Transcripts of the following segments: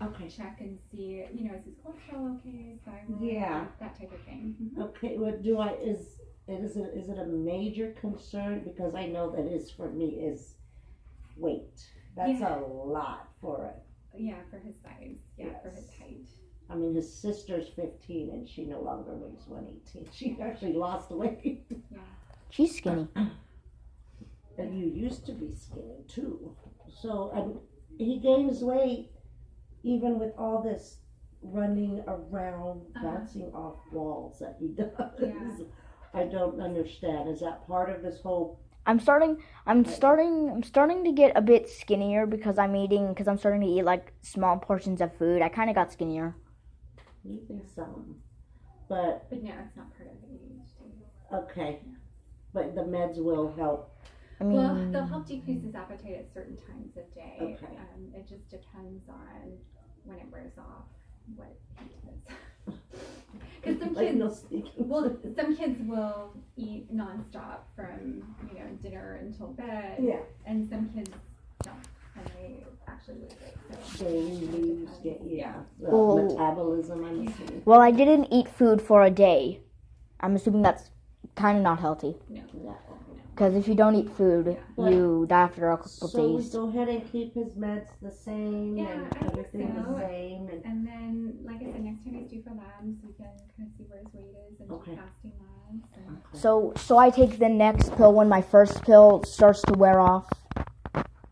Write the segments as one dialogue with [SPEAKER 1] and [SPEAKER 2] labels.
[SPEAKER 1] Okay.
[SPEAKER 2] check and see, you know, is his cholesterol okay, is thyroid,
[SPEAKER 1] Yeah.
[SPEAKER 2] that type of thing.
[SPEAKER 1] Okay, what is it a major concern? Because I know that is for me is weight. That's
[SPEAKER 2] Yeah.
[SPEAKER 1] a lot for it.
[SPEAKER 2] Yeah, for his size. Yeah, for his height.
[SPEAKER 1] I mean, his sister's 15 and she no longer weighs 118. She actually lost weight.
[SPEAKER 2] Yeah.
[SPEAKER 3] She's skinny.
[SPEAKER 1] And you used to be skinny too. So, and he gains weight even with all this running around, bouncing off walls that he does.
[SPEAKER 2] Yeah.
[SPEAKER 1] I don't understand. Is that part of this whole?
[SPEAKER 3] I'm starting to get a bit skinnier because I'm starting to eat like small portions of food. I kind of got skinnier.
[SPEAKER 1] Eating some, but
[SPEAKER 2] no, it's not part of the ADHD.
[SPEAKER 1] okay, but the meds will help.
[SPEAKER 3] I mean,
[SPEAKER 2] Well, they'll help decrease his appetite at certain times of day.
[SPEAKER 1] Okay.
[SPEAKER 2] It just depends on when it wears off, what he does. Because some kids will eat nonstop from, you know, dinner until bed.
[SPEAKER 1] Yeah.
[SPEAKER 2] And some kids don't, and they actually lose weight. So
[SPEAKER 1] They
[SPEAKER 2] it
[SPEAKER 1] lose,
[SPEAKER 2] depends.
[SPEAKER 1] yeah.
[SPEAKER 3] Well-
[SPEAKER 1] Metabolism, I'm assuming.
[SPEAKER 3] well, I didn't eat food for a day. I'm assuming that's kind of not healthy.
[SPEAKER 2] No.
[SPEAKER 1] Yeah.
[SPEAKER 3] Because if you don't eat food,
[SPEAKER 1] Yeah.
[SPEAKER 3] you die after a couple
[SPEAKER 1] So we
[SPEAKER 3] days.
[SPEAKER 1] go ahead and keep his meds the same
[SPEAKER 2] Yeah,
[SPEAKER 1] and
[SPEAKER 2] I think
[SPEAKER 1] everything
[SPEAKER 2] so.
[SPEAKER 1] the same. And
[SPEAKER 2] then, like I said, next time he's due for labs, we can kind of see where his weight is and do
[SPEAKER 1] Okay.
[SPEAKER 2] fasting labs. And
[SPEAKER 3] So I take the next pill when my first pill starts to wear off.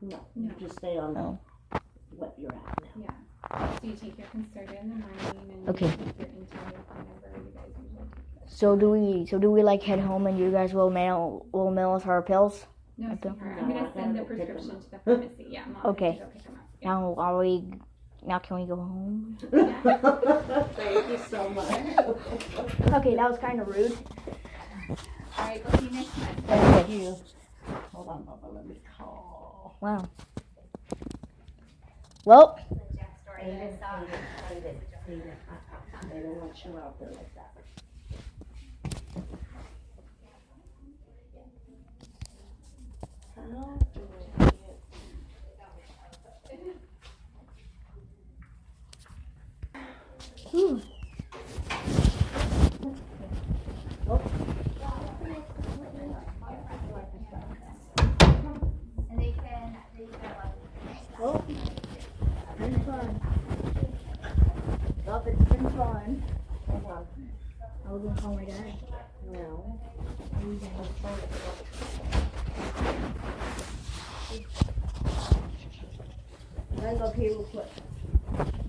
[SPEAKER 1] no, you just stay on
[SPEAKER 3] No.
[SPEAKER 1] what you're at now.
[SPEAKER 2] yeah. So you take your Concerta in the morning and
[SPEAKER 3] Okay.
[SPEAKER 2] you take your intake whenever you guys usually take it.
[SPEAKER 3] So do we like head home and you guys will mail us our pills?
[SPEAKER 2] No,
[SPEAKER 3] I don't-
[SPEAKER 2] sweetheart,
[SPEAKER 1] No,
[SPEAKER 2] I'm
[SPEAKER 1] I
[SPEAKER 2] gonna send the
[SPEAKER 1] gotta go pick 'em
[SPEAKER 2] prescription
[SPEAKER 1] up.
[SPEAKER 2] to the pharmacy. Yeah, Mom.
[SPEAKER 3] Okay.
[SPEAKER 2] Go pick 'em up. Yeah.
[SPEAKER 3] Now can we go home?
[SPEAKER 1] Thank you so much.
[SPEAKER 3] Okay, that was kind of rude.
[SPEAKER 2] All right, we'll see you next time.
[SPEAKER 1] Thank you. Hold on, Bubba, let me call.
[SPEAKER 3] Wow. Well,
[SPEAKER 1] Aiden. They don't want you out there like that. How do I get...
[SPEAKER 3] whew. Well, it's been fun. Well, it's been fun.
[SPEAKER 1] Hold on.
[SPEAKER 3] I was gonna call my dad.
[SPEAKER 1] No. Hang up here real quick.